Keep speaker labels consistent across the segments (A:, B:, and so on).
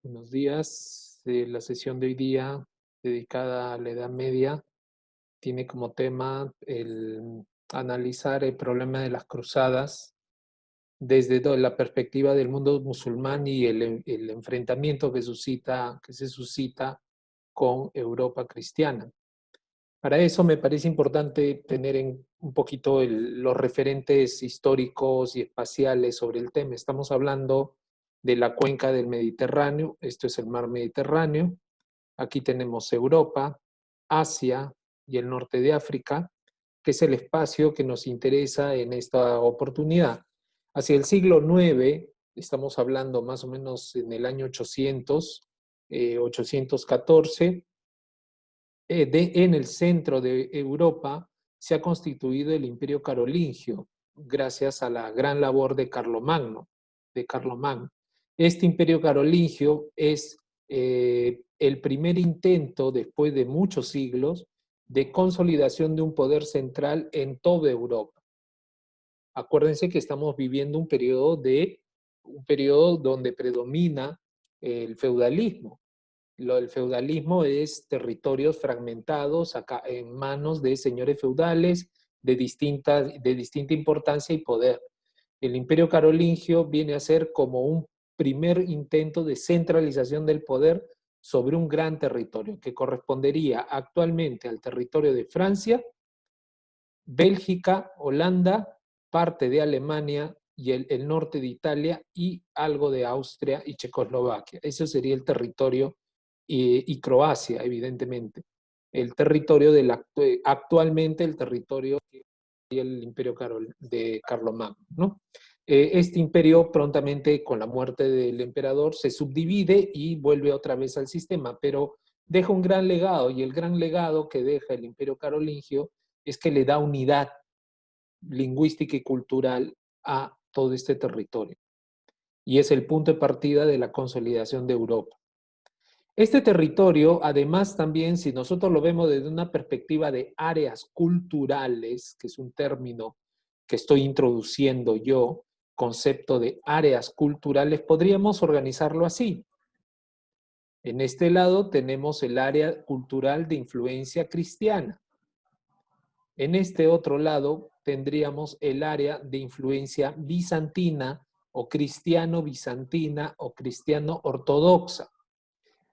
A: Buenos días. La sesión de hoy día, dedicada a la Edad Media, tiene como tema el analizar el problema de las cruzadas desde la perspectiva del mundo musulmán y el enfrentamiento que se suscita con Europa cristiana. Para eso me parece importante tener un poquito los referentes históricos y espaciales sobre el tema. Estamos hablando de la cuenca del Mediterráneo, esto es el mar Mediterráneo. Aquí tenemos Europa, Asia y el norte de África, que es el espacio que nos interesa en esta oportunidad. Hacia el siglo IX, estamos hablando más o menos en el año 814, en el centro de Europa se ha constituido el Imperio Carolingio, gracias a la gran labor de Carlomagno. Este Imperio Carolingio es el primer intento, después de muchos siglos, de consolidación de un poder central en toda Europa. Acuérdense que estamos viviendo un periodo donde predomina el feudalismo. El feudalismo es territorios fragmentados acá en manos de señores feudales de distinta importancia y poder. El Imperio Carolingio viene a ser como un primer intento de centralización del poder sobre un gran territorio que correspondería actualmente al territorio de Francia, Bélgica, Holanda, parte de Alemania y el norte de Italia y algo de Austria y Checoslovaquia. Ese sería el territorio y Croacia, evidentemente. El territorio actualmente el territorio del Imperio de Carlomagno, ¿no? Este imperio prontamente con la muerte del emperador se subdivide y vuelve otra vez al sistema, pero deja un gran legado, y el gran legado que deja el Imperio Carolingio es que le da unidad lingüística y cultural a todo este territorio. Y es el punto de partida de la consolidación de Europa. Este territorio, además también, si nosotros lo vemos desde una perspectiva de áreas culturales, que es un término que estoy introduciendo yo, concepto de áreas culturales, podríamos organizarlo así. En este lado tenemos el área cultural de influencia cristiana. En este otro lado tendríamos el área de influencia bizantina o cristiano-bizantina o cristiano-ortodoxa.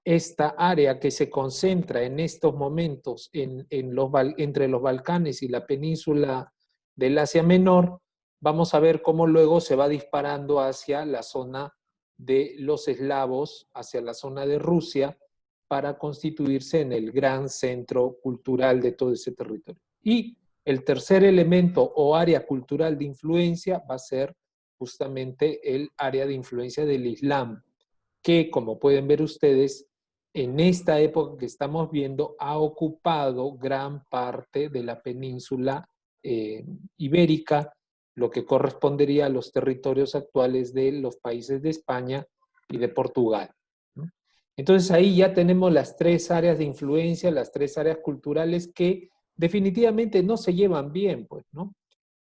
A: Esta área que se concentra en estos momentos entre los Balcanes y la península del Asia Menor, vamos a ver cómo luego se va disparando hacia la zona de los eslavos, hacia la zona de Rusia, para constituirse en el gran centro cultural de todo ese territorio. Y el tercer elemento o área cultural de influencia va a ser justamente el área de influencia del Islam, que, como pueden ver ustedes, en esta época que estamos viendo, ha ocupado gran parte de la península ibérica, lo que correspondería a los territorios actuales de los países de España y de Portugal, ¿no? Entonces ahí ya tenemos las tres áreas de influencia, las tres áreas culturales que definitivamente no se llevan bien, pues, ¿no?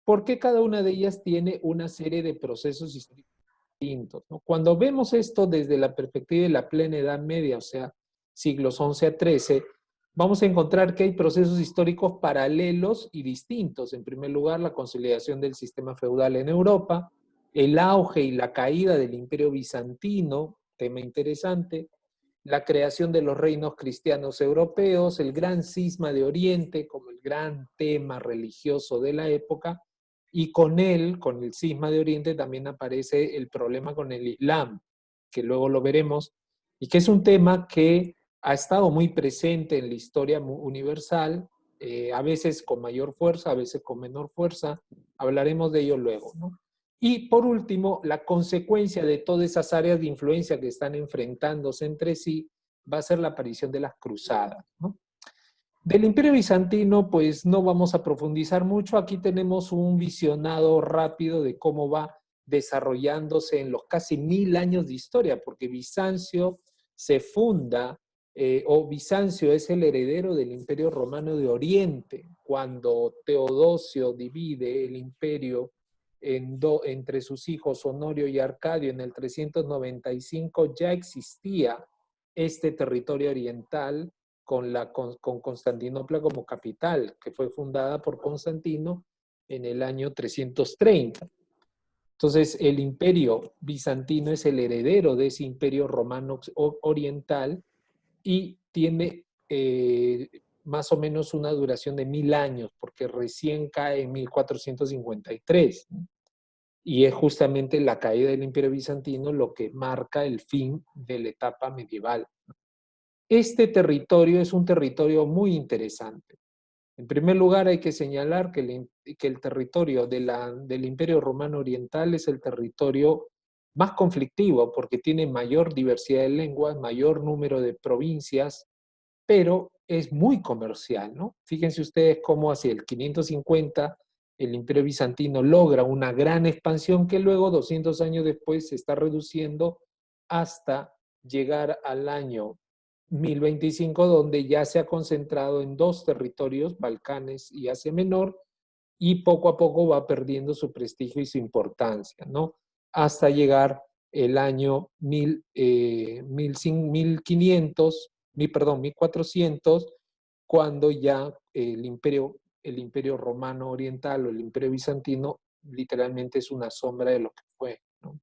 A: Porque cada una de ellas tiene una serie de procesos históricos distintos, ¿no? Cuando vemos esto desde la perspectiva de la plena Edad Media, o sea, siglos XI a XIII, vamos a encontrar que hay procesos históricos paralelos y distintos. En primer lugar, la consolidación del sistema feudal en Europa, el auge y la caída del Imperio Bizantino, tema interesante, la creación de los reinos cristianos europeos, el gran cisma de Oriente como el gran tema religioso de la época, y con él, con el cisma de Oriente, también aparece el problema con el Islam, que luego lo veremos, y que es un tema que ha estado muy presente en la historia universal, a veces con mayor fuerza, a veces con menor fuerza. Hablaremos de ello luego, ¿no? Y por último, la consecuencia de todas esas áreas de influencia que están enfrentándose entre sí va a ser la aparición de las cruzadas, ¿no? Del Imperio Bizantino, pues no vamos a profundizar mucho. Aquí tenemos un visionado rápido de cómo va desarrollándose en los casi 1000 años de historia, porque Bizancio se funda, o Bizancio es el heredero del Imperio Romano de Oriente, cuando Teodosio divide el imperio entre sus hijos Honorio y Arcadio en el 395 ya existía este territorio oriental con Constantinopla como capital, que fue fundada por Constantino en el año 330. Entonces, el imperio bizantino es el heredero de ese imperio romano oriental y tiene más o menos una duración de 1000 años, porque recién cae en 1453. Y es justamente la caída del imperio bizantino lo que marca el fin de la etapa medieval. Este territorio es un territorio muy interesante. En primer lugar, hay que señalar que el territorio del Imperio Romano Oriental es el territorio más conflictivo porque tiene mayor diversidad de lenguas, mayor número de provincias, pero es muy comercial, ¿no? Fíjense ustedes cómo hacia el 550 el Imperio Bizantino logra una gran expansión que luego, 200 años después, se está reduciendo hasta llegar al año 1025, donde ya se ha concentrado en dos territorios, Balcanes y Asia Menor, y poco a poco va perdiendo su prestigio y su importancia, ¿no? Hasta llegar el año 1500, 1400, cuando ya el imperio romano oriental o el imperio bizantino literalmente es una sombra de lo que fue, ¿no?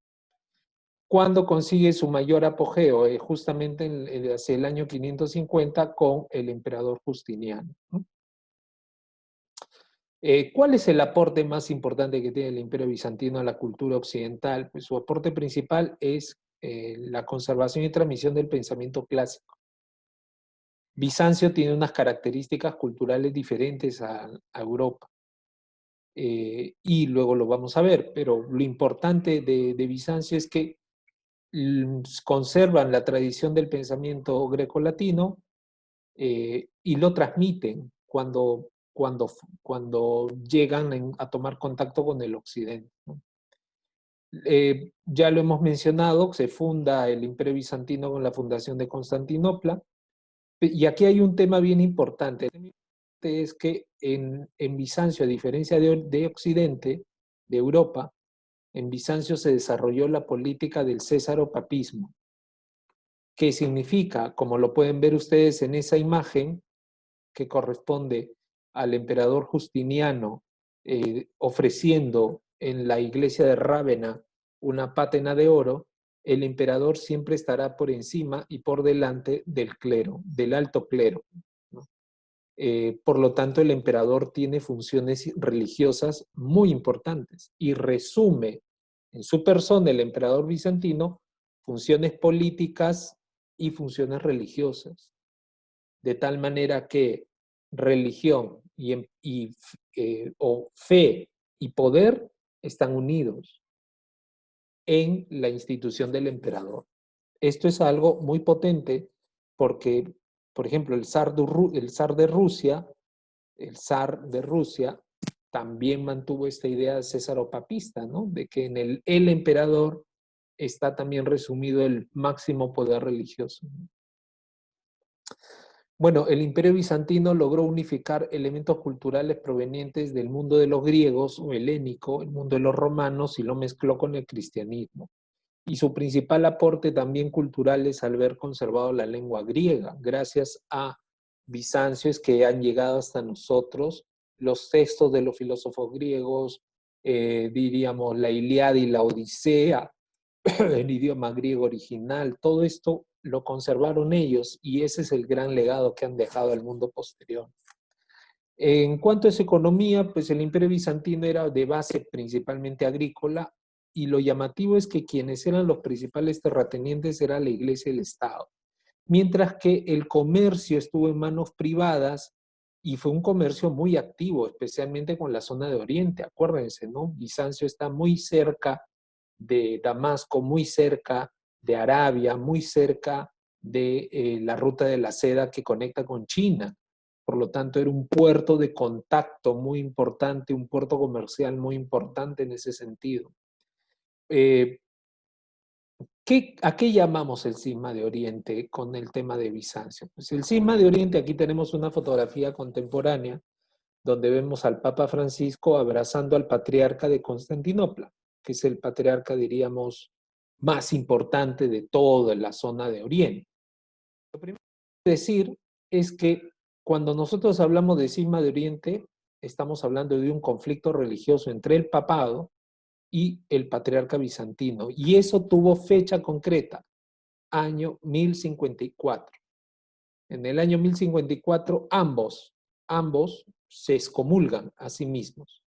A: Cuando consigue su mayor apogeo, justamente hacia el año 550 con el emperador Justiniano, ¿no? ¿Cuál es el aporte más importante que tiene el Imperio Bizantino a la cultura occidental? Pues su aporte principal es la conservación y transmisión del pensamiento clásico. Bizancio tiene unas características culturales diferentes a Europa. Y luego lo vamos a ver, pero lo importante de Bizancio es que conservan la tradición del pensamiento grecolatino y lo transmiten cuando llegan a tomar contacto con el occidente, ¿no? Ya lo hemos mencionado, se funda el Imperio Bizantino con la fundación de Constantinopla, y aquí hay un tema bien importante, es que en Bizancio, a diferencia de Occidente, de Europa, en Bizancio se desarrolló la política del césaropapismo, que significa, como lo pueden ver ustedes en esa imagen, que corresponde al emperador Justiniano ofreciendo en la iglesia de Rávena una pátena de oro, el emperador siempre estará por encima y por delante del clero, del alto clero, ¿no? Por lo tanto, el emperador tiene funciones religiosas muy importantes y resume en su persona, el emperador bizantino, funciones políticas y funciones religiosas, de tal manera que religión o fe y poder están unidos en la institución del emperador. Esto es algo muy potente porque, por ejemplo, el zar de Rusia también mantuvo esta idea césaropapista, ¿no? De que en el emperador está también resumido el máximo poder religioso. Bueno, el Imperio Bizantino logró unificar elementos culturales provenientes del mundo de los griegos o helénico, el mundo de los romanos, y lo mezcló con el cristianismo. Y su principal aporte también cultural es haber conservado la lengua griega. Gracias a Bizancio es que han llegado hasta nosotros los textos de los filósofos griegos, diríamos la Ilíada y la Odisea, el idioma griego original, todo esto lo conservaron ellos y ese es el gran legado que han dejado al mundo posterior. En cuanto a su economía, pues el Imperio Bizantino era de base principalmente agrícola y lo llamativo es que quienes eran los principales terratenientes era la Iglesia y el Estado, mientras que el comercio estuvo en manos privadas y fue un comercio muy activo, especialmente con la zona de Oriente. Acuérdense, ¿no? Bizancio está muy cerca de Damasco, muy cerca de Arabia, muy cerca de la ruta de la seda que conecta con China. Por lo tanto, era un puerto de contacto muy importante, un puerto comercial muy importante en ese sentido. ¿A qué llamamos el cisma de Oriente con el tema de Bizancio? Pues el cisma de Oriente, aquí tenemos una fotografía contemporánea donde vemos al Papa Francisco abrazando al patriarca de Constantinopla, que es el patriarca, diríamos, más importante de toda la zona de Oriente. Lo primero que decir es que cuando nosotros hablamos de cisma de Oriente, estamos hablando de un conflicto religioso entre el papado y el patriarca bizantino, y eso tuvo fecha concreta, año 1054. En el año 1054 ambos se excomulgan a sí mismos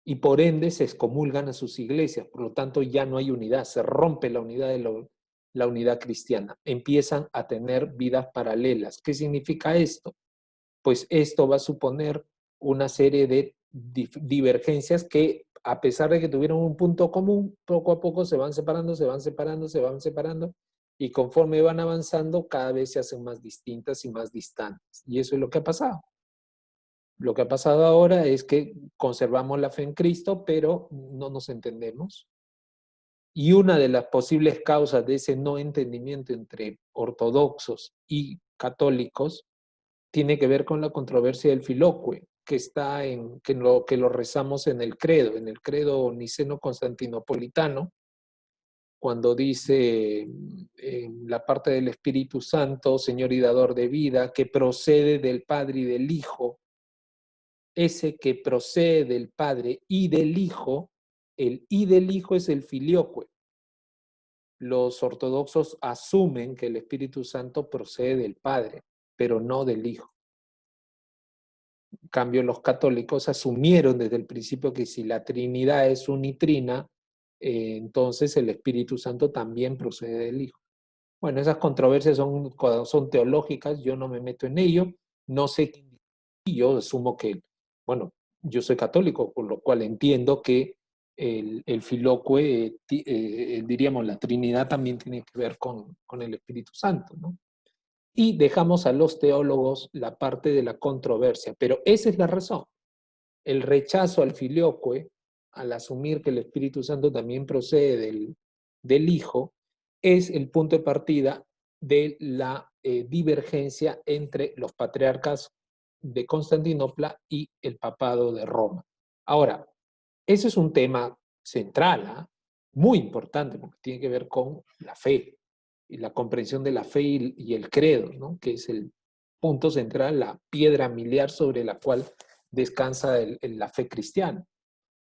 A: y por ende se excomulgan a sus iglesias, por lo tanto ya no hay unidad, se rompe la unidad de la unidad cristiana, empiezan a tener vidas paralelas. ¿Qué significa esto? Pues esto va a suponer una serie de divergencias que, a pesar de que tuvieron un punto común, poco a poco se van separando, se van separando, se van separando, y conforme van avanzando, cada vez se hacen más distintas y más distantes. Y eso es lo que ha pasado. Lo que ha pasado ahora es que conservamos la fe en Cristo, pero no nos entendemos. Y una de las posibles causas de ese no entendimiento entre ortodoxos y católicos tiene que ver con la controversia del filocue, que está que lo rezamos en el credo niceno-constantinopolitano, cuando dice en la parte del Espíritu Santo, Señor y dador de vida, que procede del Padre y del Hijo. Ese que procede del Padre y del Hijo, el y del Hijo es el filioque. Los ortodoxos asumen que el Espíritu Santo procede del Padre, pero no del Hijo. En cambio, los católicos asumieron desde el principio que si la Trinidad es unitrina, entonces el Espíritu Santo también procede del Hijo. Bueno, esas controversias son teológicas, yo no me meto en ello, no sé, yo asumo que, bueno, yo soy católico, por lo cual entiendo que el filocue, diríamos, la Trinidad también tiene que ver con el Espíritu Santo, ¿no? Y dejamos a los teólogos la parte de la controversia, pero esa es la razón. El rechazo al filioque, al asumir que el Espíritu Santo también procede del Hijo, es el punto de partida de la divergencia entre los patriarcas de Constantinopla y el papado de Roma. Ahora, ese es un tema central, ¿eh? Muy importante, porque tiene que ver con la fe y la comprensión de la fe y el credo, ¿no? Que es el punto central, la piedra miliar sobre la cual descansa la fe cristiana.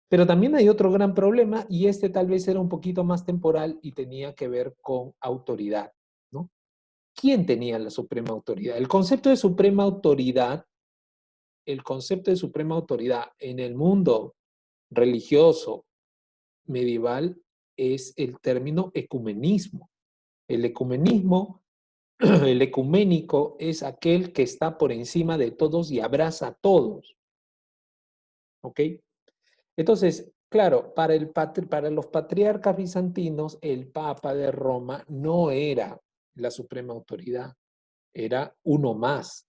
A: Pero también hay otro gran problema, y este tal vez era un poquito más temporal y tenía que ver con autoridad, ¿no? ¿Quién tenía la suprema autoridad? El concepto de suprema autoridad en el mundo religioso medieval es el término ecumenismo. El ecumenismo, el ecuménico es aquel que está por encima de todos y abraza a todos. ¿Ok? Entonces, claro, para los patriarcas bizantinos, el Papa de Roma no era la suprema autoridad, era uno más,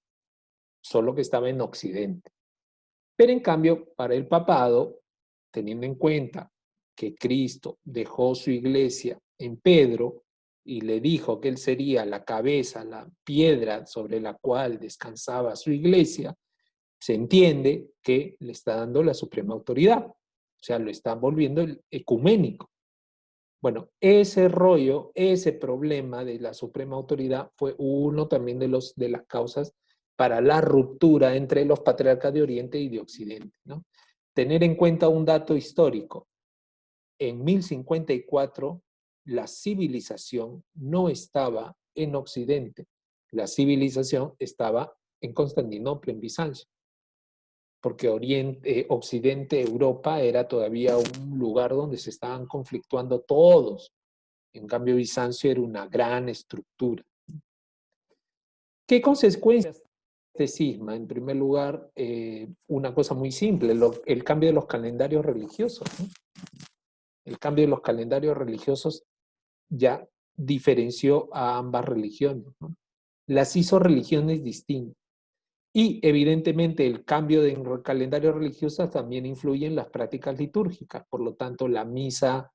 A: solo que estaba en Occidente. Pero en cambio, para el papado, teniendo en cuenta que Cristo dejó su iglesia en Pedro y le dijo que él sería la cabeza, la piedra sobre la cual descansaba su iglesia, se entiende que le está dando la suprema autoridad. O sea, lo está volviendo el ecuménico. Bueno, ese rollo, ese problema de la suprema autoridad fue uno también de las causas para la ruptura entre los patriarcas de Oriente y de Occidente, ¿no? Tener en cuenta un dato histórico. En 1054, la civilización no estaba en Occidente. La civilización estaba en Constantinopla, en Bizancio, porque Occidente, Europa, era todavía un lugar donde se estaban conflictuando todos. En cambio, Bizancio era una gran estructura. ¿Qué consecuencias de este cisma? En primer lugar, una cosa muy simple, el cambio de los calendarios religiosos, ¿no? El cambio de los calendarios religiosos ya diferenció a ambas religiones, ¿no? Las hizo religiones distintas. Y evidentemente el cambio de calendario religioso también influye en las prácticas litúrgicas. Por lo tanto, la misa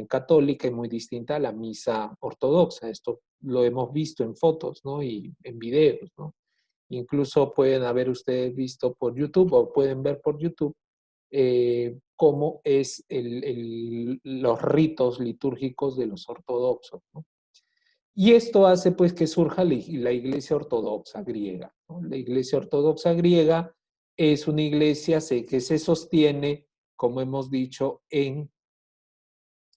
A: católica es muy distinta a la misa ortodoxa. Esto lo hemos visto en fotos, ¿no? Y en videos, ¿no? Incluso pueden haber ustedes visto por YouTube o pueden ver por YouTube cómo es los ritos litúrgicos de los ortodoxos, ¿no? Y esto hace pues que surja la Iglesia Ortodoxa griega, ¿no? La Iglesia Ortodoxa griega es una iglesia que se sostiene, como hemos dicho, en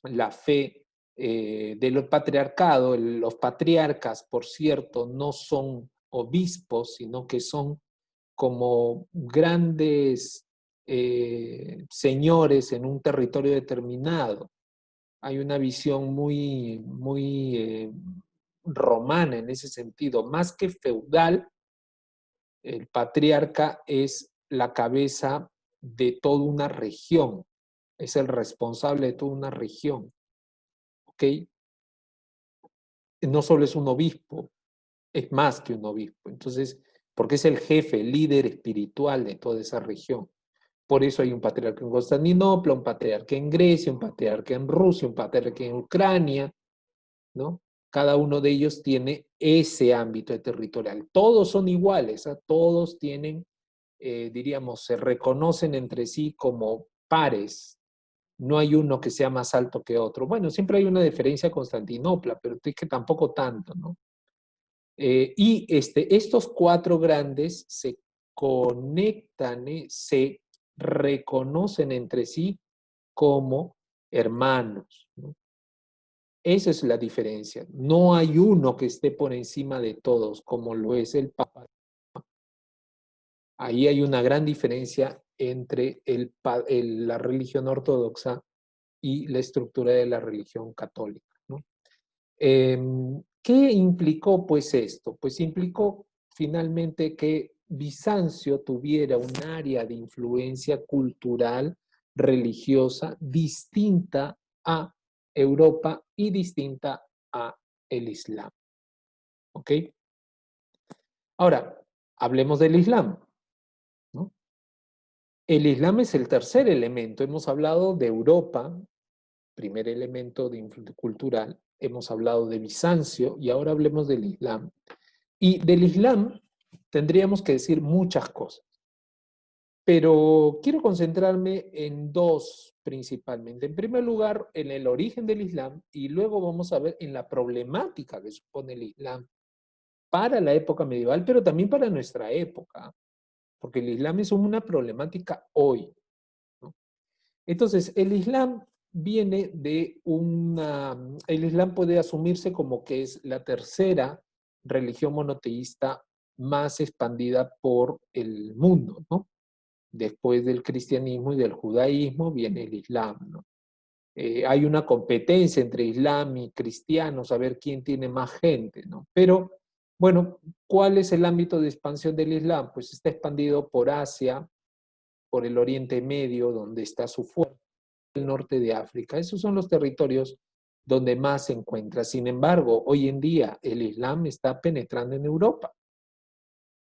A: la fe del patriarcado. Los patriarcas, por cierto, no son obispos, sino que son como grandes señores en un territorio determinado. Hay una visión muy romana en ese sentido. Más que feudal, el patriarca es la cabeza de toda una región, es el responsable de toda una región, ¿ok? No solo es un obispo, es más que un obispo. Entonces, porque es el jefe, el líder espiritual de toda esa región. Por eso hay un patriarca en Constantinopla, un patriarca en Grecia, un patriarca en Rusia, un patriarca en Ucrania, ¿no? Cada uno de ellos tiene ese ámbito territorial. Todos son iguales, ¿eh? Todos tienen, diríamos, se reconocen entre sí como pares. No hay uno que sea más alto que otro. Bueno, siempre hay una diferencia a Constantinopla, pero es que tampoco tanto, ¿no? Y estos cuatro grandes se conectan, se reconocen entre sí como hermanos, ¿no? Esa es la diferencia. No hay uno que esté por encima de todos, como lo es el Papa. Ahí hay una gran diferencia entre la religión ortodoxa y la estructura de la religión católica, ¿no? ¿Qué implicó pues esto? Pues implicó finalmente que Bizancio tuviera un área de influencia cultural, religiosa, distinta a Europa y distinta a el Islam. ¿Ok? Ahora, hablemos del Islam, ¿no? El Islam es el tercer elemento. Hemos hablado de Europa, primer elemento cultural. Hemos hablado de Bizancio y ahora hablemos del Islam. Y del Islam tendríamos que decir muchas cosas, pero quiero concentrarme en dos principalmente. En primer lugar, en el origen del Islam y luego vamos a ver en la problemática que supone el Islam para la época medieval, pero también para nuestra época, porque el Islam es una problemática hoy, ¿no? Entonces, el Islam viene de el Islam puede asumirse como que es la tercera religión monoteísta más expandida por el mundo, ¿no? Después del cristianismo y del judaísmo viene el Islam, ¿no? Hay una competencia entre Islam y cristianos a ver quién tiene más gente, ¿no? Pero, bueno, ¿cuál es el ámbito de expansión del Islam? Pues está expandido por Asia, por el Oriente Medio, donde está su fuerza, el norte de África. Esos son los territorios donde más se encuentra. Sin embargo, hoy en día el Islam está penetrando en Europa.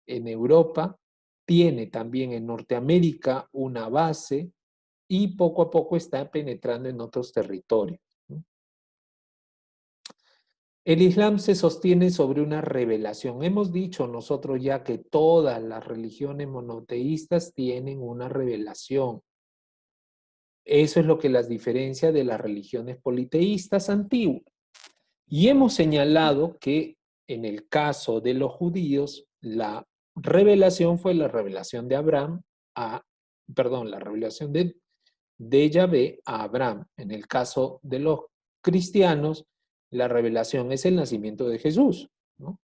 A: En Europa tiene también en Norteamérica una base y poco a poco está penetrando en otros territorios, ¿no? El Islam se sostiene sobre una revelación. Hemos dicho nosotros ya que todas las religiones monoteístas tienen una revelación. Eso es lo que las diferencia de las religiones politeístas antiguas. Y hemos señalado que en el caso de los judíos, la revelación fue la revelación de Abraham perdón, la revelación de Yahvé a Abraham. En el caso de los cristianos, la revelación es el nacimiento de Jesús, ¿no?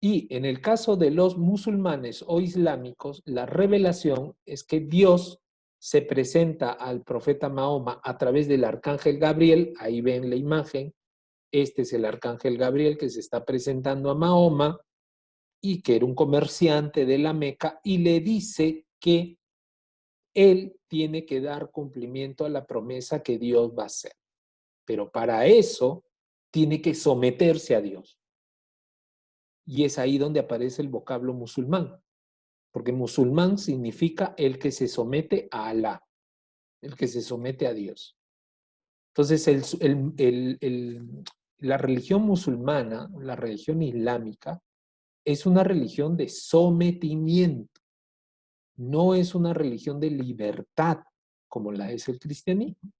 A: Y en el caso de los musulmanes o islámicos, la revelación es que Dios se presenta al profeta Mahoma a través del arcángel Gabriel. Ahí ven la imagen. Este es el arcángel Gabriel que se está presentando a Mahoma y que era un comerciante de la Meca y le dice que él tiene que dar cumplimiento a la promesa que Dios va a hacer. Pero para eso tiene que someterse a Dios. Y es ahí donde aparece el vocablo musulmán, porque musulmán significa el que se somete a Alá, el que se somete a Dios. Entonces, la religión musulmana, la religión islámica, es una religión de sometimiento, no es una religión de libertad como la es el cristianismo.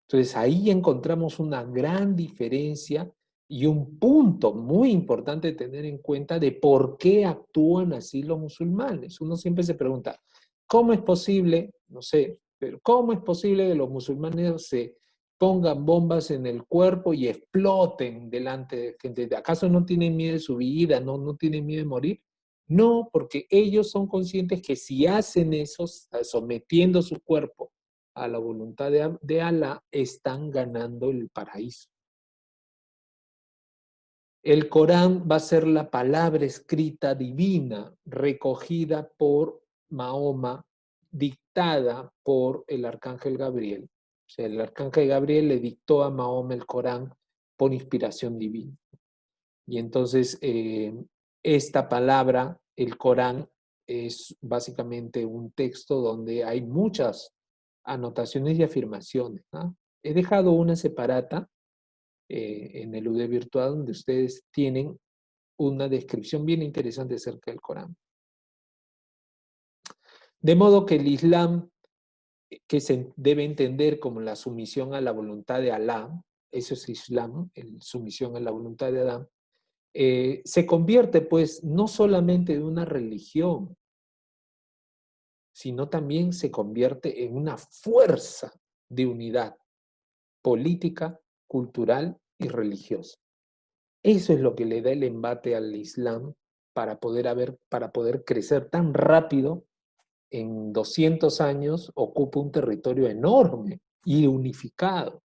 A: Entonces ahí encontramos una gran diferencia y un punto muy importante de tener en cuenta de por qué actúan así los musulmanes. Uno siempre se pregunta, ¿cómo es posible, no sé, pero cómo es posible que los musulmanes se pongan bombas en el cuerpo y exploten delante de gente? ¿Acaso no tienen miedo de su vida? ¿No tienen miedo de morir? No, porque ellos son conscientes que si hacen eso, sometiendo su cuerpo a la voluntad de Alá, están ganando el paraíso. El Corán va a ser la palabra escrita divina recogida por Mahoma, dictada por el arcángel Gabriel. O sea, el arcángel Gabriel le dictó a Mahoma el Corán por inspiración divina. Y entonces esta palabra, el Corán, es básicamente un texto donde hay muchas anotaciones y afirmaciones, ¿no? He dejado una separata en el UD virtual donde ustedes tienen una descripción bien interesante acerca del Corán. De modo que el Islam, que se debe entender como la sumisión a la voluntad de Alá, eso es Islam, sumisión a la voluntad de Alá, se convierte pues no solamente en una religión, sino también se convierte en una fuerza de unidad política, cultural y religiosa. Eso es lo que le da el embate al Islam para poder crecer tan rápido. En 200 años ocupa un territorio enorme y unificado,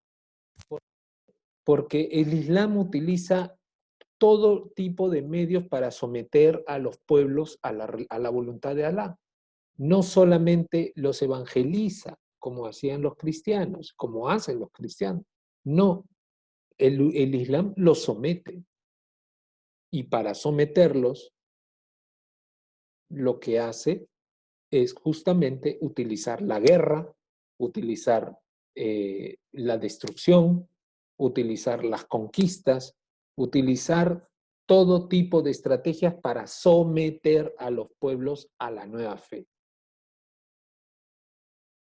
A: porque el Islam utiliza todo tipo de medios para someter a los pueblos a la voluntad de Alá. No solamente los evangeliza, como hacían los cristianos, como hacen los cristianos. No, el Islam los somete. Y para someterlos, lo que hace es justamente utilizar la guerra, utilizar la destrucción, utilizar las conquistas, utilizar todo tipo de estrategias para someter a los pueblos a la nueva fe.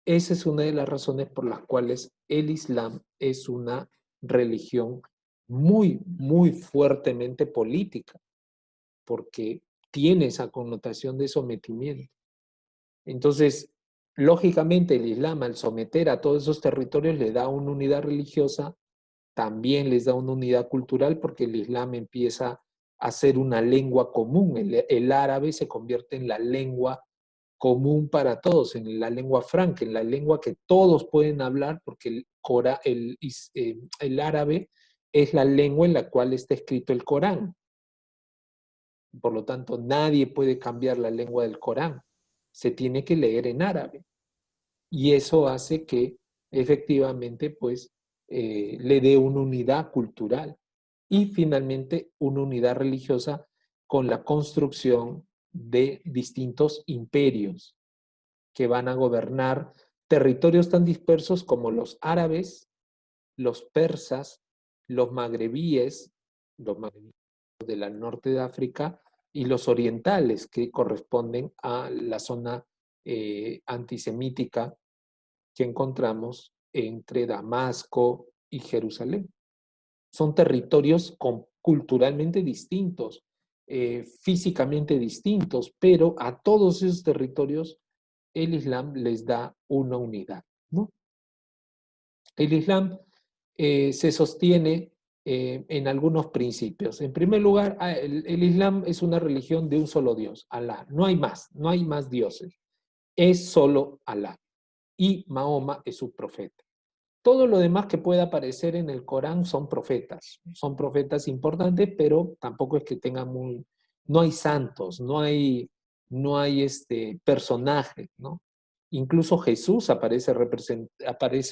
A: Esa es una de las razones por las cuales el Islam es una religión muy, muy fuertemente política, porque tiene esa connotación de sometimiento. Entonces, lógicamente el Islam al someter a todos esos territorios le da una unidad religiosa, también les da una unidad cultural porque el Islam empieza a ser una lengua común. El árabe se convierte en la lengua común para todos, en la lengua franca, en la lengua que todos pueden hablar porque el árabe es la lengua en la cual está escrito el Corán. Por lo tanto, nadie puede cambiar la lengua del Corán. Se tiene que leer en árabe. Y eso hace que efectivamente pues le dé una unidad cultural y finalmente una unidad religiosa con la construcción de distintos imperios que van a gobernar territorios tan dispersos como los árabes, los persas, los magrebíes del norte de África y los orientales que corresponden a la zona antisemítica que encontramos entre Damasco y Jerusalén. Son territorios culturalmente distintos, físicamente distintos, pero a todos esos territorios el Islam les da una unidad, ¿no? El Islam se sostiene en algunos principios. En primer lugar, el Islam es una religión de un solo Dios, Alá. No hay más dioses. Es solo Alá. Y Mahoma es su profeta. Todo lo demás que pueda aparecer en el Corán son profetas importantes, pero tampoco es que tengan no hay santos, no hay personajes, ¿no? Incluso Jesús aparece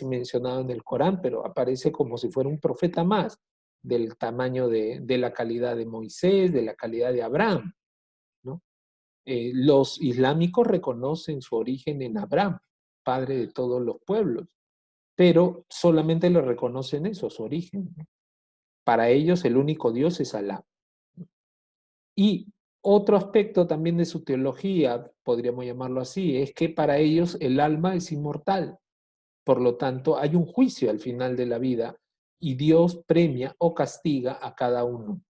A: mencionado en el Corán, pero aparece como si fuera un profeta más, del tamaño de la calidad de Moisés, de la calidad de Abraham, ¿no? Los islámicos reconocen su origen en Abraham, padre de todos los pueblos, pero solamente le reconocen eso, su origen. Para ellos el único Dios es Alá. Y otro aspecto también de su teología, podríamos llamarlo así, es que para ellos el alma es inmortal. Por lo tanto, hay un juicio al final de la vida y Dios premia o castiga a cada uno.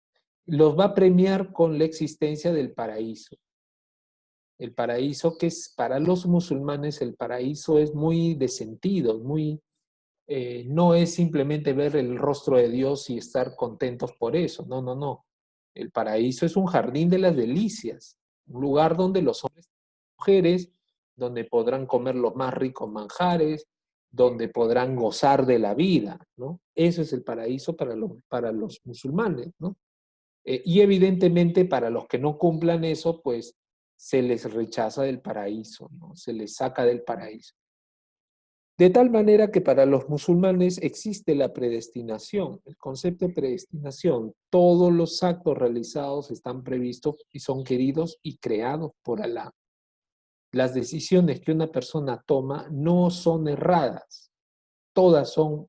A: Los va a premiar con la existencia del paraíso. El paraíso, que es para los musulmanes, el paraíso es muy de sentido, muy, no es simplemente ver el rostro de Dios y estar contentos por eso. No, no, no. El paraíso es un jardín de las delicias, un lugar donde los hombres y mujeres, donde podrán comer los más ricos manjares, donde podrán gozar de la vida, ¿no? Eso es el paraíso para los musulmanes, ¿no? Y evidentemente para los que no cumplan eso, pues se les rechaza del paraíso, ¿no? Se les saca del paraíso. De tal manera que para los musulmanes existe la predestinación, el concepto de predestinación. Todos los actos realizados están previstos y son queridos y creados por Alá. Las decisiones que una persona toma no son erradas, todas son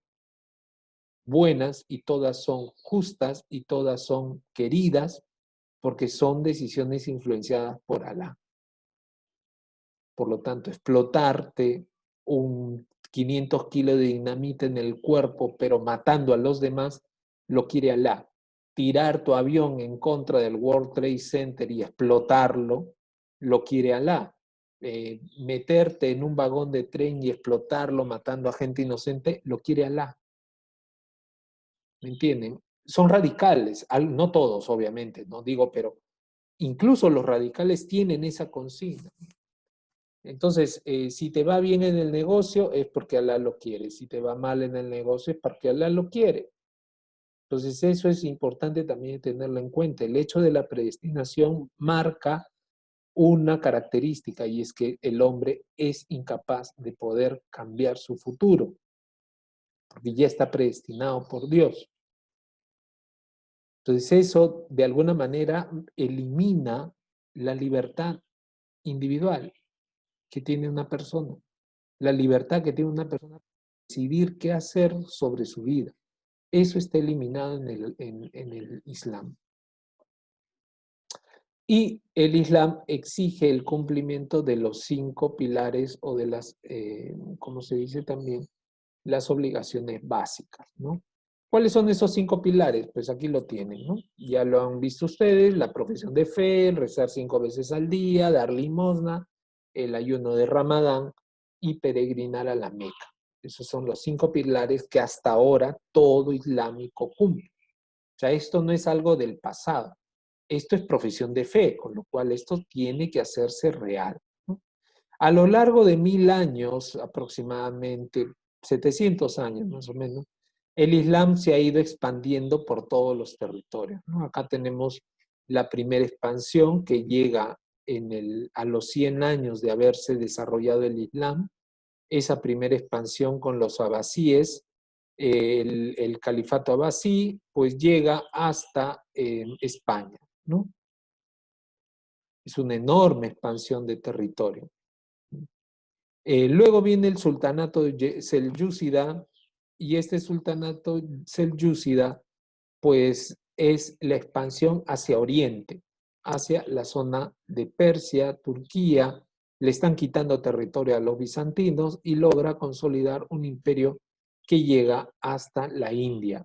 A: buenas y todas son justas y todas son queridas porque son decisiones influenciadas por Alá. Por lo tanto, explotarte un 500 kilos de dinamita en el cuerpo, pero matando a los demás, lo quiere Alá. Tirar tu avión en contra del World Trade Center y explotarlo, lo quiere Alá. Meterte en un vagón de tren y explotarlo matando a gente inocente, lo quiere Alá. ¿Me entienden? Son radicales, no todos obviamente, no digo, pero incluso los radicales tienen esa consigna. Entonces, si te va bien en el negocio es porque Alá lo quiere, si te va mal en el negocio es porque Alá lo quiere. Entonces, eso es importante también tenerlo en cuenta. El hecho de la predestinación marca una característica y es que el hombre es incapaz de poder cambiar su futuro, porque ya está predestinado por Dios. Entonces, eso de alguna manera elimina la libertad individual que tiene una persona. La libertad que tiene una persona para decidir qué hacer sobre su vida. Eso está eliminado en el Islam. Y el Islam exige el cumplimiento de los 5 pilares o de las, como se dice también, las obligaciones básicas, ¿no? ¿Cuáles son esos 5 pilares? Pues aquí lo tienen, ¿no? Ya lo han visto ustedes, la profesión de fe, el rezar 5 veces al día, dar limosna, el ayuno de Ramadán y peregrinar a la Meca. Esos son los 5 pilares que hasta ahora todo islámico cumple. O sea, esto no es algo del pasado. Esto es profesión de fe, con lo cual esto tiene que hacerse real, ¿no? A lo largo de 1000 años, aproximadamente 700 años más o menos, el Islam se ha ido expandiendo por todos los territorios, ¿no? Acá tenemos la primera expansión que llega a los 100 años de haberse desarrollado el Islam, esa primera expansión con los abasíes, el califato abasí, pues llega hasta España, ¿no? Es una enorme expansión de territorio. Luego viene el sultanato selyúcida y este sultanato selyúcida pues es la expansión hacia Oriente, hacia la zona de Persia, Turquía, le están quitando territorio a los bizantinos y logra consolidar un imperio que llega hasta la India.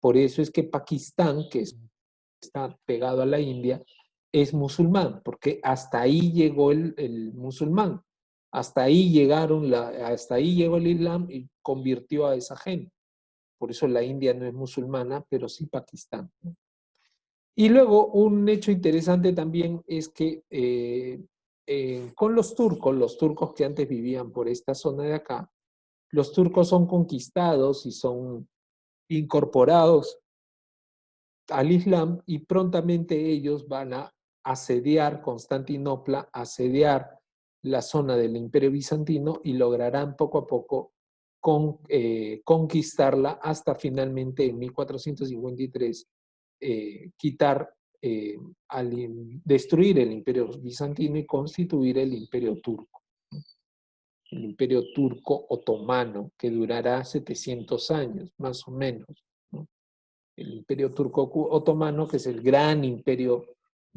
A: Por eso es que Pakistán, que está pegado a la India, es musulmán, porque hasta ahí llegó el musulmán, hasta ahí llegó el Islam y convirtió a esa gente. Por eso la India no es musulmana, pero sí Pakistán, ¿no? Y luego un hecho interesante también es que con los turcos que antes vivían por esta zona de acá, los turcos son conquistados y son incorporados al Islam y prontamente ellos van a asediar Constantinopla, asediar la zona del Imperio Bizantino y lograrán poco a poco conquistarla hasta finalmente en 1453 quitar, destruir el Imperio Bizantino y constituir el Imperio Turco. El Imperio Turco Otomano, que durará 700 años, más o menos, ¿no? El Imperio Turco Otomano, que es el gran imperio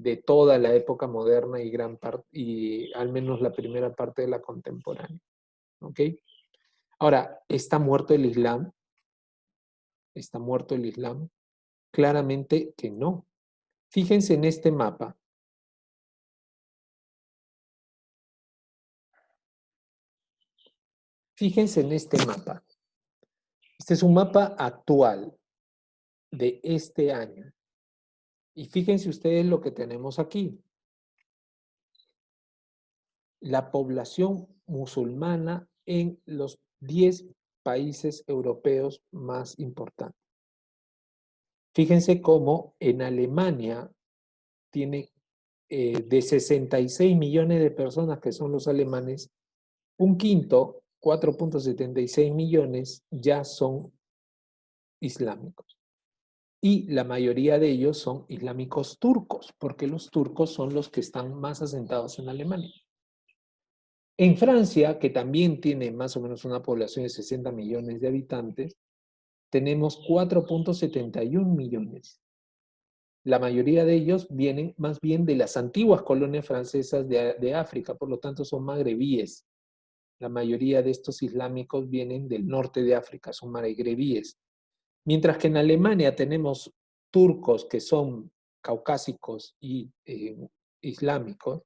A: de toda la época moderna y gran parte, y al menos la primera parte de la contemporánea. ¿Ok? Ahora, ¿está muerto el Islam? ¿Está muerto el Islam? Claramente que no. Fíjense en este mapa. Fíjense en este mapa. Este es un mapa actual de este año. Y fíjense ustedes lo que tenemos aquí. La población musulmana en los 10 países europeos más importantes. Fíjense cómo en Alemania tiene de 66 millones de personas que son los alemanes, un quinto, 4.76 millones, ya son islámicos. Y la mayoría de ellos son islámicos turcos, porque los turcos son los que están más asentados en Alemania. En Francia, que también tiene más o menos una población de 60 millones de habitantes, tenemos 4.71 millones. La mayoría de ellos vienen más bien de las antiguas colonias francesas de África, por lo tanto son magrebíes. La mayoría de estos islámicos vienen del norte de África, son magrebíes. Mientras que en Alemania tenemos turcos que son caucásicos y islámicos,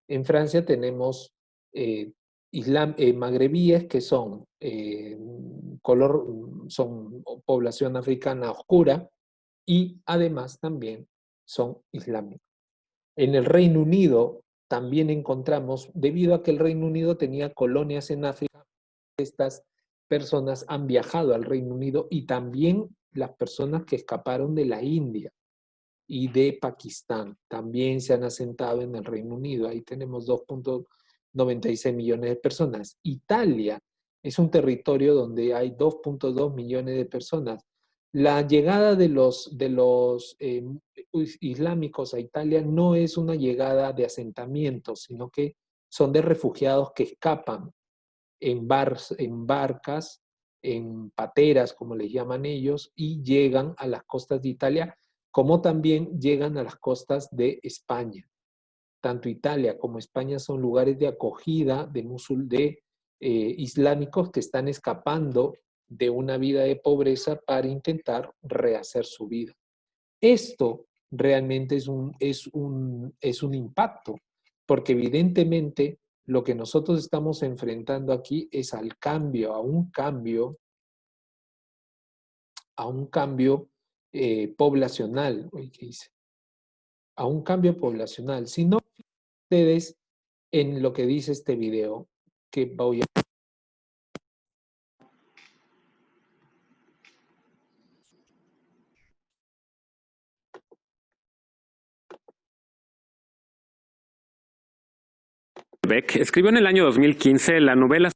A: en Francia tenemos magrebíes que son, son población africana oscura y además también son islámicos. En el Reino Unido también encontramos, debido a que el Reino Unido tenía colonias en África, estas personas han viajado al Reino Unido y también las personas que escaparon de la India y de Pakistán también se han asentado en el Reino Unido. Ahí tenemos 2.96 millones de personas. Italia es un territorio donde hay 2.2 millones de personas. La llegada de los islámicos a Italia no es una llegada de asentamientos, sino que son de refugiados que escapan en barcas, en pateras, como les llaman ellos, y llegan a las costas de Italia, como también llegan a las costas de España. Tanto Italia como España son lugares de acogida de islámicos que están escapando de una vida de pobreza para intentar rehacer su vida. Esto realmente es un impacto, porque evidentemente lo que nosotros estamos enfrentando aquí es a un cambio poblacional. ¿Qué hice? A un cambio poblacional. Si no, ustedes en lo que dice este video, que voy a...
B: Beck escribió en el año 2015 la novela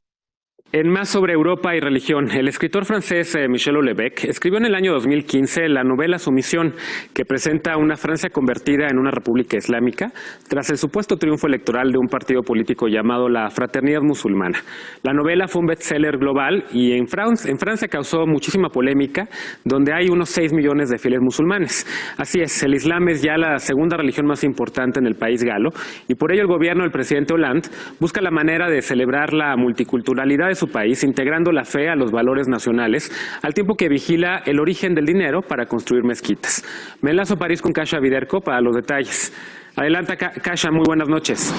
B: En Más sobre Europa y religión. El escritor francés Michel Houellebecq escribió en el año 2015 la novela Sumisión, que presenta una Francia convertida en una república islámica tras el supuesto triunfo electoral de un partido político llamado la Fraternidad Musulmana. La novela fue un bestseller global y en Francia causó muchísima polémica, donde hay unos 6 millones de fieles musulmanes. Así es, el Islam es ya la segunda religión más importante en el país galo y por ello el gobierno del presidente Hollande busca la manera de celebrar la multiculturalidad de su país, integrando la fe a los valores nacionales, al tiempo que vigila el origen del dinero para construir mezquitas. Me enlazo a París con Kasia Viderco para los detalles. Adelanta, Kasia, muy buenas noches.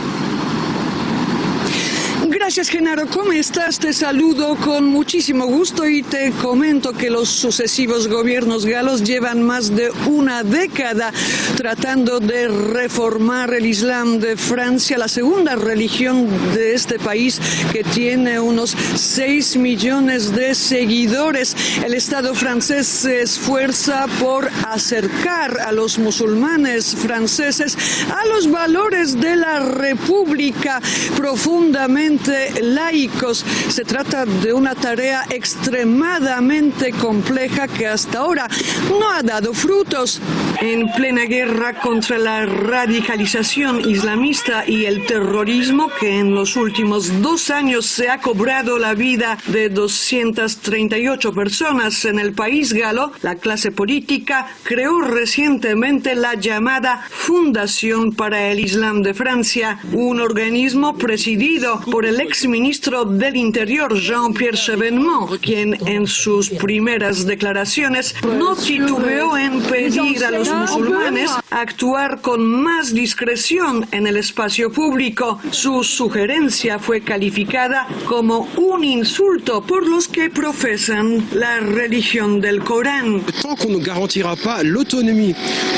C: Gracias, Genaro. ¿Cómo estás? Te saludo con muchísimo gusto y te comento que los sucesivos gobiernos galos llevan más de una década tratando de reformar el Islam de Francia, la segunda religión de este país que tiene unos 6 millones de seguidores. El Estado francés se esfuerza por acercar a los musulmanes franceses a los valores de la República profundamente completamente laicos. Se trata de una tarea extremadamente compleja que hasta ahora no ha dado frutos. En plena guerra contra la radicalización islamista y el terrorismo, que en los últimos 2 años se ha cobrado la vida de 238 personas en el país galo, la clase política creó recientemente la llamada Fundación para el Islam de Francia, un organismo presidido por el exministro del Interior Jean-Pierre Chevènement, quien en sus primeras declaraciones no titubeó en pedir a los musulmanes actuar con más discreción en el espacio público. Su sugerencia fue calificada como un insulto por los que profesan la religión del Corán.
D: Tant qu'on ne garantira pas l'autonomie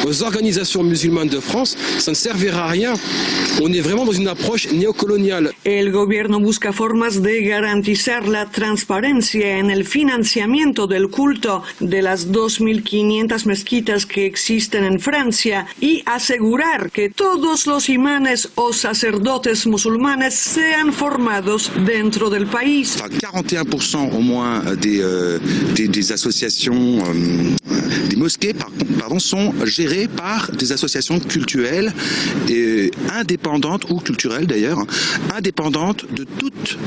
D: aux organisations musulmanes de France, ça ne servira à rien. On est vraiment dans une approche néocoloniale.
C: El gobierno busca formas de garantizar la transparencia en el financiamiento del culto de las 2.500 mezquitas que existen en Francia y asegurar que todos los imanes o sacerdotes musulmanes sean formados dentro del país.
E: 41% au moins des associations, des mosquées, pardon, sont gérées par des associations cultuelles indépendantes ou culturelles d'ailleurs, indépendantes de toute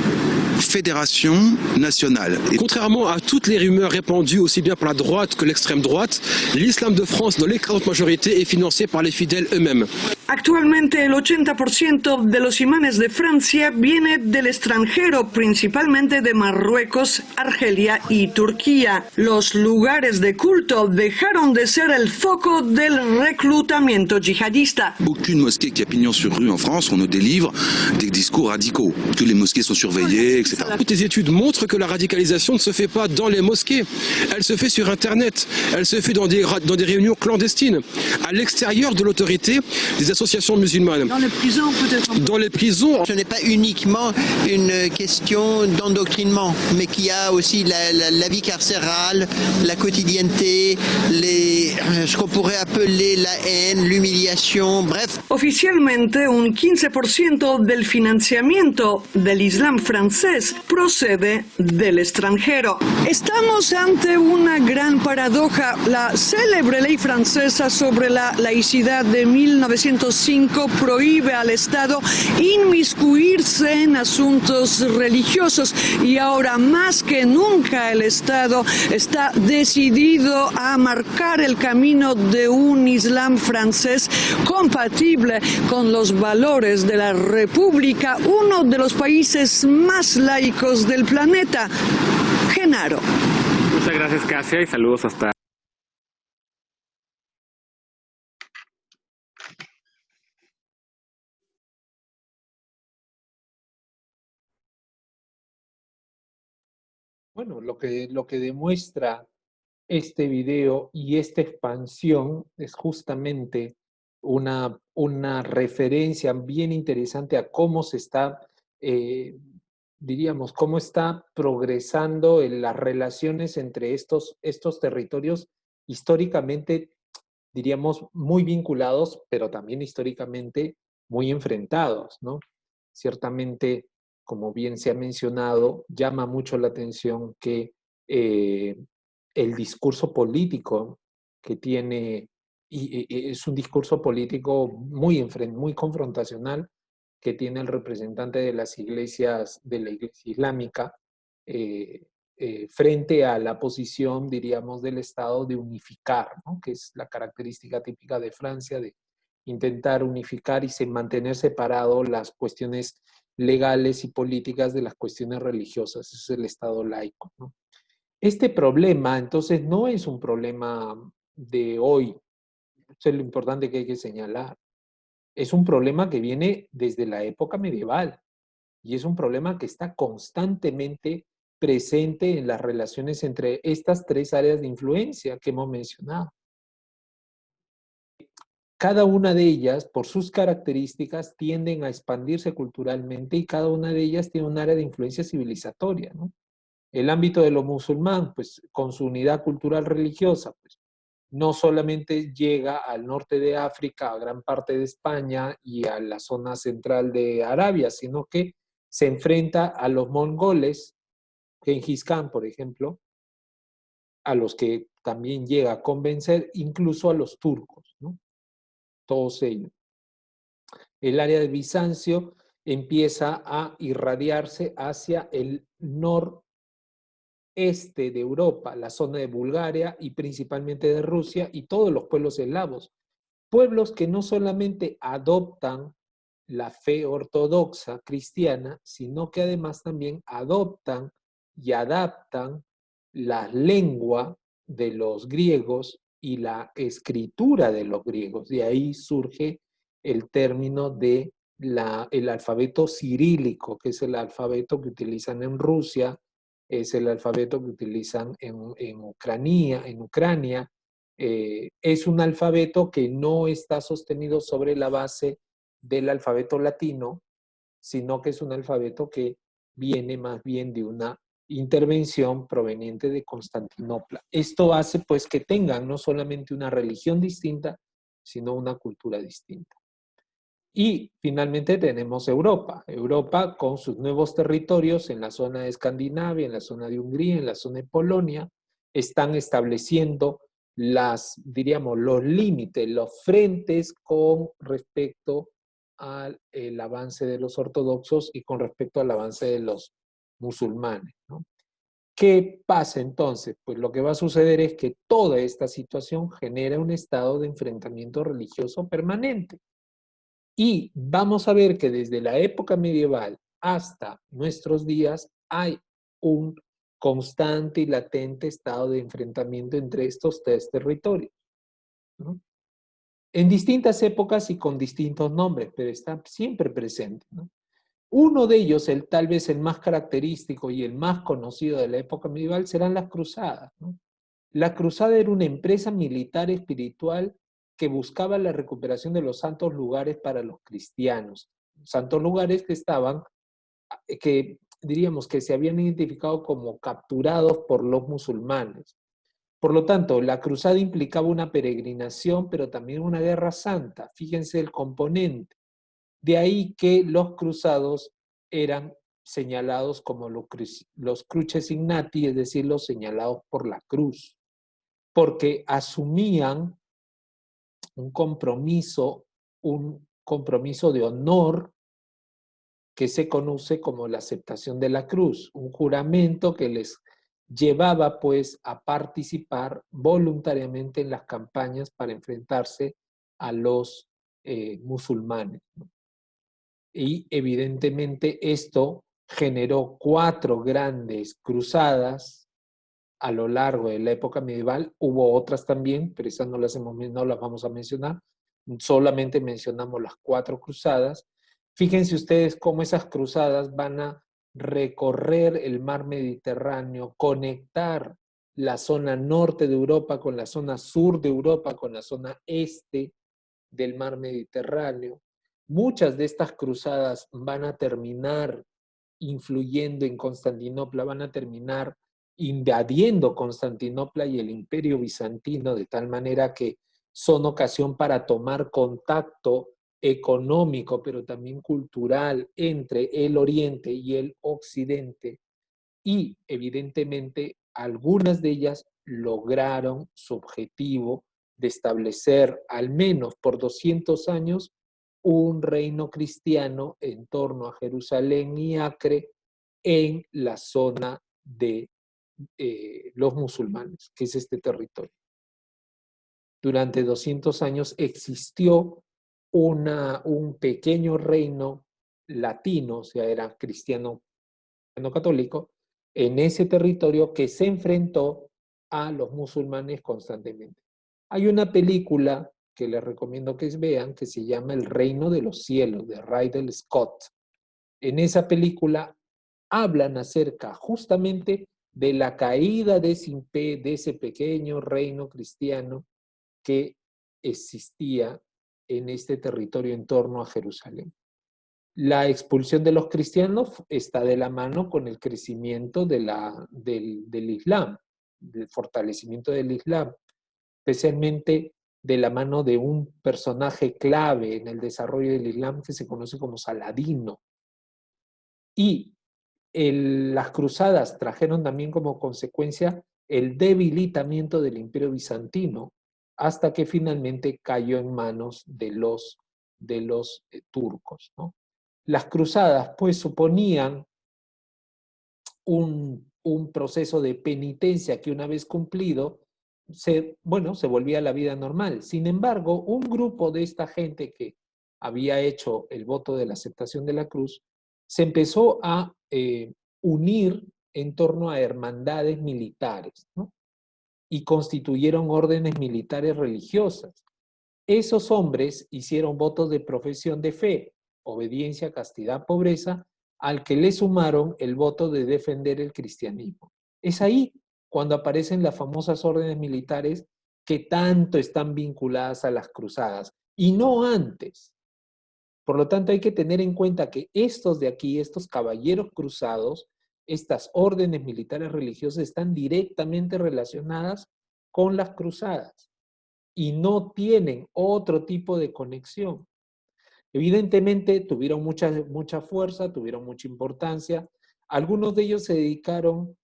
E: fédération nationale.
D: Et contrairement à toutes les rumeurs répandues aussi bien par la droite que l'extrême droite, l'islam de France, dans l'écrasante majorité, est financé par les fidèles eux-mêmes.
C: Actualmente el 80% de los imanes de Francia viene del extranjero, principalmente de Marruecos, Argelia y Turquía. Los lugares de culto dejaron de ser el foco del reclutamiento yihadista.
E: Aucune mosquée qui a pignon sur rue en France, on nous délivre des discours radicaux. Toutes les mosquées sont surveillées, etc.
D: Toutes les études montrent que la radicalisation ne se fait pas dans les mosquées. Elle se fait sur Internet. Elle se fait dans des réunions clandestines, à l'extérieur de l'autorité des associations musulmanes.
C: Dans les prisons, peut-être.
D: Dans les prisons.
F: Ce n'est pas uniquement une question d'endoctrinement, mais qu'il y a aussi la vie carcérale, la quotidienneté, ce qu'on pourrait appeler la haine, l'humiliation, bref.
C: Oficialmente, un 15% del financiamiento del Islam francés procede del extranjero. Estamos ante una gran paradoja. La célebre ley francesa sobre la laicidad de 1905 prohíbe al Estado inmiscuirse en asuntos religiosos y ahora más que nunca el Estado está decidido a marcar el camino de un Islam francés compatible con los valores de la República, uno de los países más laicos del planeta. Genaro.
B: Muchas gracias, Casia, y saludos hasta...
A: Bueno, lo que demuestra este video y esta expansión es justamente una referencia bien interesante a cómo se está, diríamos, cómo está progresando en las relaciones entre estos territorios históricamente, diríamos, muy vinculados, pero también históricamente muy enfrentados, ¿no? Ciertamente, como bien se ha mencionado, llama mucho la atención que el discurso político que tiene, y es un discurso político muy confrontacional, que tiene el representante de las iglesias, de la Iglesia Islámica, frente a la posición, diríamos, del Estado de unificar, ¿no? Que es la característica típica de Francia, de intentar unificar y mantener separado las cuestiones legales y políticas de las cuestiones religiosas. Ese es el Estado laico, ¿no? Este problema, entonces, no es un problema de hoy. Eso es lo importante que hay que señalar. Es un problema que viene desde la época medieval y es un problema que está constantemente presente en las relaciones entre estas tres áreas de influencia que hemos mencionado. Cada una de ellas, por sus características, tienden a expandirse culturalmente y cada una de ellas tiene un área de influencia civilizatoria, ¿no? El ámbito de lo musulmán, pues con su unidad cultural religiosa, pues no solamente llega al norte de África, a gran parte de España y a la zona central de Arabia, sino que se enfrenta a los mongoles, Gengis Khan, por ejemplo, a los que también llega a convencer, incluso a los turcos, ¿no? Todos ellos. El área de Bizancio empieza a irradiarse hacia el noreste de Europa, la zona de Bulgaria y principalmente de Rusia y todos los pueblos eslavos. Pueblos que no solamente adoptan la fe ortodoxa cristiana, sino que además también adoptan y adaptan la lengua de los griegos y la escritura de los griegos. De ahí surge el término de el alfabeto cirílico, que es el alfabeto que utilizan en Rusia, es el alfabeto que utilizan en Ucrania. Es un alfabeto que no está sostenido sobre la base del alfabeto latino, sino que es un alfabeto que viene más bien de una intervención proveniente de Constantinopla. Esto hace pues que tengan no solamente una religión distinta, sino una cultura distinta. Y finalmente tenemos Europa. Europa con sus nuevos territorios en la zona de Escandinavia, en la zona de Hungría, en la zona de Polonia, están estableciendo diríamos, los límites, los frentes con respecto al avance de los ortodoxos y con respecto al avance de los musulmanes, ¿no? ¿Qué pasa entonces? Pues lo que va a suceder es que toda esta situación genera un estado de enfrentamiento religioso permanente. Y vamos a ver que desde la época medieval hasta nuestros días hay un constante y latente estado de enfrentamiento entre estos tres territorios, ¿no? En distintas épocas y con distintos nombres, pero está siempre presente, ¿no? Uno de ellos, tal vez el más característico y el más conocido de la época medieval, serán las cruzadas, ¿no? La cruzada era una empresa militar espiritual que buscaba la recuperación de los santos lugares para los cristianos. Santos lugares que diríamos que se habían identificado como capturados por los musulmanes. Por lo tanto, la cruzada implicaba una peregrinación, pero también una guerra santa. Fíjense el componente. De ahí que los cruzados eran señalados como los cruces ignati, es decir, los señalados por la cruz, porque asumían un compromiso de honor que se conoce como la aceptación de la cruz, un juramento que les llevaba pues a participar voluntariamente en las campañas para enfrentarse a los musulmanes, ¿no? Y evidentemente esto generó 4 grandes cruzadas a lo largo de la época medieval. Hubo otras también, pero esas no las vamos a mencionar. Solamente mencionamos las 4 cruzadas. Fíjense ustedes cómo esas cruzadas van a recorrer el mar Mediterráneo, conectar la zona norte de Europa con la zona sur de Europa, con la zona este del mar Mediterráneo. Muchas de estas cruzadas van a terminar influyendo en Constantinopla, van a terminar invadiendo Constantinopla y el Imperio Bizantino, de tal manera que son ocasión para tomar contacto económico, pero también cultural entre el Oriente y el Occidente. Y evidentemente algunas de ellas lograron su objetivo de establecer al menos por 200 años un reino cristiano en torno a Jerusalén y Acre en la zona de los musulmanes, que es este territorio. Durante 200 años existió un pequeño reino latino, o sea, era cristiano católico, en ese territorio que se enfrentó a los musulmanes constantemente. Hay una película que les recomiendo que vean que se llama El Reino de los Cielos, de Ridley Scott. En esa película hablan acerca justamente de la caída de ese pequeño reino cristiano que existía en este territorio en torno a Jerusalén. La expulsión de los cristianos está de la mano con el crecimiento del Islam, del fortalecimiento del Islam, especialmente de la mano de un personaje clave en el desarrollo del Islam que se conoce como Saladino. Y las cruzadas trajeron también como consecuencia el debilitamiento del Imperio Bizantino, hasta que finalmente cayó en manos de los turcos, ¿no? Las cruzadas pues suponían un proceso de penitencia que una vez cumplido, se volvía a la vida normal. Sin embargo, un grupo de esta gente que había hecho el voto de la aceptación de la cruz, se empezó a unir en torno a hermandades militares, ¿no? Y constituyeron órdenes militares religiosas. Esos hombres hicieron votos de profesión de fe, obediencia, castidad, pobreza, al que le sumaron el voto de defender el cristianismo. Es ahí cuando aparecen las famosas órdenes militares que tanto están vinculadas a las cruzadas, y no antes. Por lo tanto, hay que tener en cuenta que estos de aquí, estos caballeros cruzados, estas órdenes militares religiosas están directamente relacionadas con las cruzadas y no tienen otro tipo de conexión. Evidentemente tuvieron mucha fuerza, tuvieron mucha importancia. Algunos de ellos se dedicaron,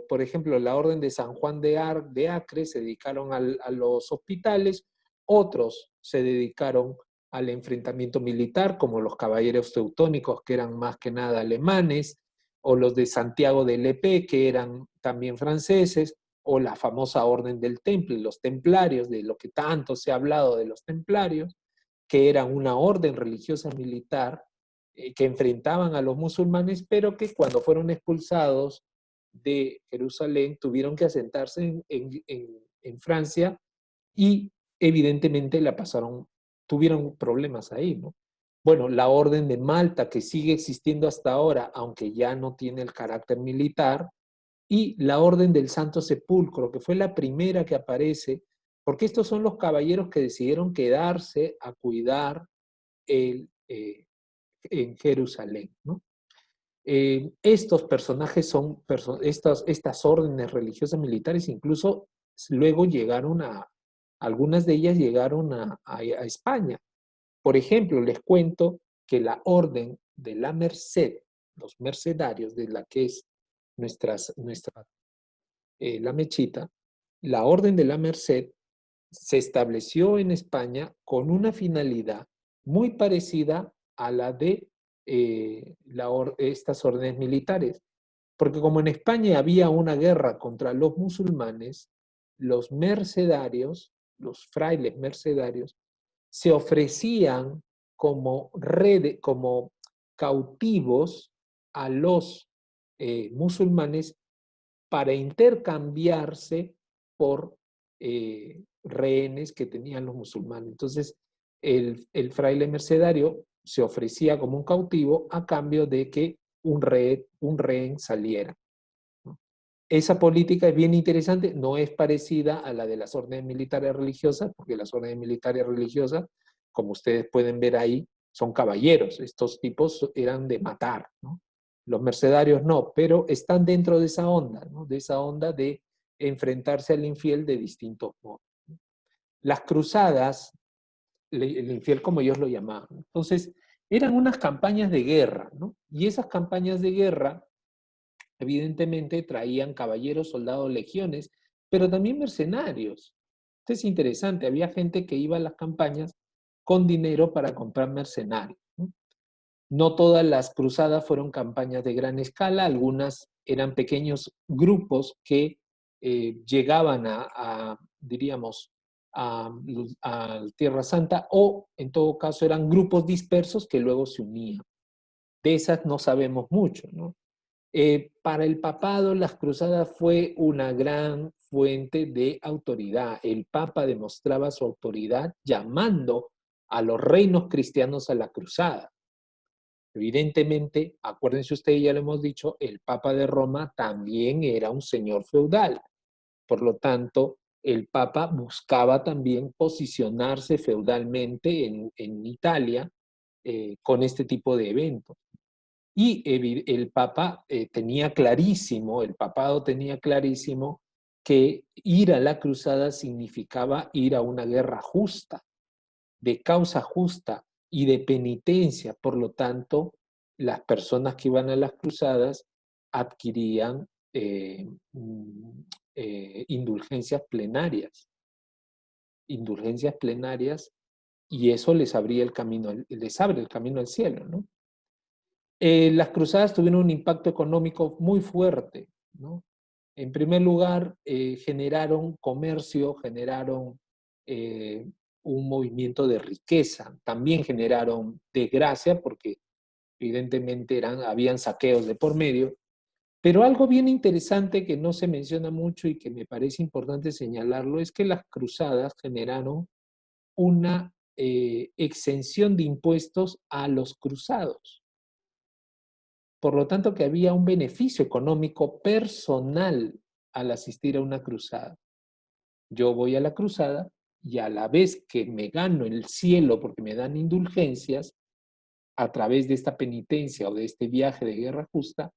A: por ejemplo, la Orden de San Juan de Acre, se dedicaron a los hospitales. Otros se dedicaron al enfrentamiento militar, como los caballeros teutónicos, que eran más que nada alemanes, o los de Santiago de Lepé, que eran también franceses, o la famosa Orden del Temple, los templarios, de lo que tanto se ha hablado de los templarios, que eran una orden religiosa militar que enfrentaban a los musulmanes, pero que cuando fueron expulsados de Jerusalén tuvieron que asentarse en Francia y evidentemente tuvieron problemas ahí, ¿no? Bueno, la Orden de Malta, que sigue existiendo hasta ahora, aunque ya no tiene el carácter militar, y la Orden del Santo Sepulcro, que fue la primera que aparece, porque estos son los caballeros que decidieron quedarse a cuidar en Jerusalén, ¿no? Estos personajes estas órdenes religiosas militares, incluso luego algunas de ellas llegaron a España. Por ejemplo, les cuento que la Orden de la Merced, los mercedarios de la que es la Mechita, la Orden de la Merced se estableció en España con una finalidad muy parecida a la de estas órdenes militares. Porque como en España había una guerra contra los musulmanes, los mercedarios, los frailes mercedarios, se ofrecían como cautivos a los musulmanes para intercambiarse por rehenes que tenían los musulmanes. Entonces, el fraile mercedario se ofrecía como un cautivo a cambio de que un rehén saliera, ¿no? Esa política es bien interesante, no es parecida a la de las órdenes militares religiosas, porque las órdenes militares religiosas, como ustedes pueden ver ahí, son caballeros. Estos tipos eran de matar, ¿no? Los mercedarios no, pero están dentro de esa onda, ¿no? De esa onda de enfrentarse al infiel de distintos modos. Las cruzadas, el infiel como ellos lo llamaban, entonces eran unas campañas de guerra, ¿no? Y esas campañas de guerra evidentemente traían caballeros, soldados, legiones, pero también mercenarios. Esto es interesante, había gente que iba a las campañas con dinero para comprar mercenarios, ¿no? No todas las cruzadas fueron campañas de gran escala, algunas eran pequeños grupos que llegaban diríamos, a Tierra Santa, o en todo caso eran grupos dispersos que luego se unían. De esas no sabemos mucho, ¿no? Para el papado, las cruzadas fue una gran fuente de autoridad. El papa demostraba su autoridad llamando a los reinos cristianos a la cruzada. Evidentemente, acuérdense ustedes, ya lo hemos dicho, el Papa de Roma también era un señor feudal. Por lo tanto, el Papa buscaba también posicionarse feudalmente en Italia con este tipo de eventos. Y el Papa tenía clarísimo, el papado tenía clarísimo que ir a la cruzada significaba ir a una guerra justa, de causa justa y de penitencia. Por lo tanto, las personas que iban a las cruzadas adquirían indulgencias plenarias, y eso les abría el camino, les abre el camino al cielo, ¿no? Las cruzadas tuvieron un impacto económico muy fuerte, ¿no? En primer lugar, generaron comercio, generaron un movimiento de riqueza, también generaron desgracia porque evidentemente habían saqueos de por medio, pero algo bien interesante que no se menciona mucho y que me parece importante señalarlo es que las cruzadas generaron una exención de impuestos a los cruzados. Por lo tanto, que había un beneficio económico personal al asistir a una cruzada. Yo voy a la cruzada y a la vez que me gano el cielo porque me dan indulgencias a través de esta penitencia o de este viaje de guerra justa,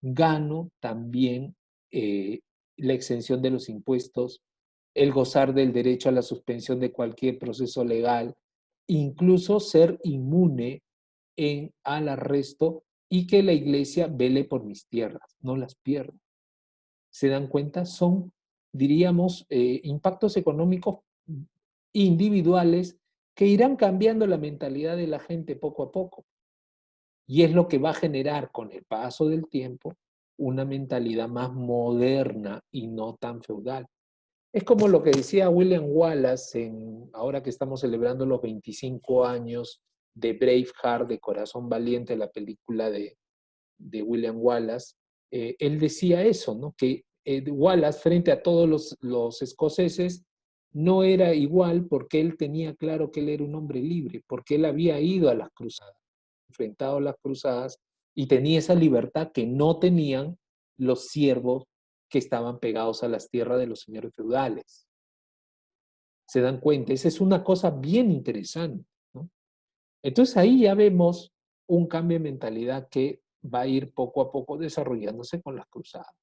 A: gano también la exención de los impuestos, el gozar del derecho a la suspensión de cualquier proceso legal, incluso ser inmune al arresto y que la iglesia vele por mis tierras, no las pierda. ¿Se dan cuenta? Son, diríamos, impactos económicos individuales que irán cambiando la mentalidad de la gente poco a poco. Y es lo que va a generar con el paso del tiempo una mentalidad más moderna y no tan feudal. Es como lo que decía William Wallace, ahora que estamos celebrando los 25 años de Braveheart, de Corazón Valiente, la película de William Wallace. Él decía eso, ¿no? Que Wallace, frente a todos los escoceses, no era igual porque él tenía claro que él era un hombre libre, porque él había ido a las cruzadas, enfrentado a las cruzadas, y tenía esa libertad que no tenían los siervos que estaban pegados a las tierras de los señores feudales. ¿Se dan cuenta? Esa es una cosa bien interesante, ¿no? Entonces ahí ya vemos un cambio de mentalidad que va a ir poco a poco desarrollándose con las cruzadas.